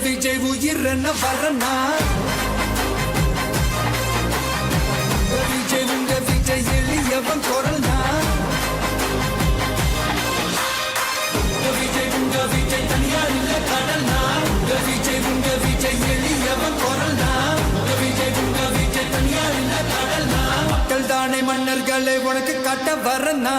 விஜய் உயிர் என்ன வரனா விஜய் உங்க விஜய் எளியவன் குரல்னா விஜய் உங்க விஜய் தனியார் இல்ல கடல்னா விஜய் உங்க விஜய் எளியவன் குரல்னா விஜய் உங்க விஜய் தனியார் இல்ல கடல்னா மக்கள் தானே மன்னர்களை உனக்கு காட்ட வரனா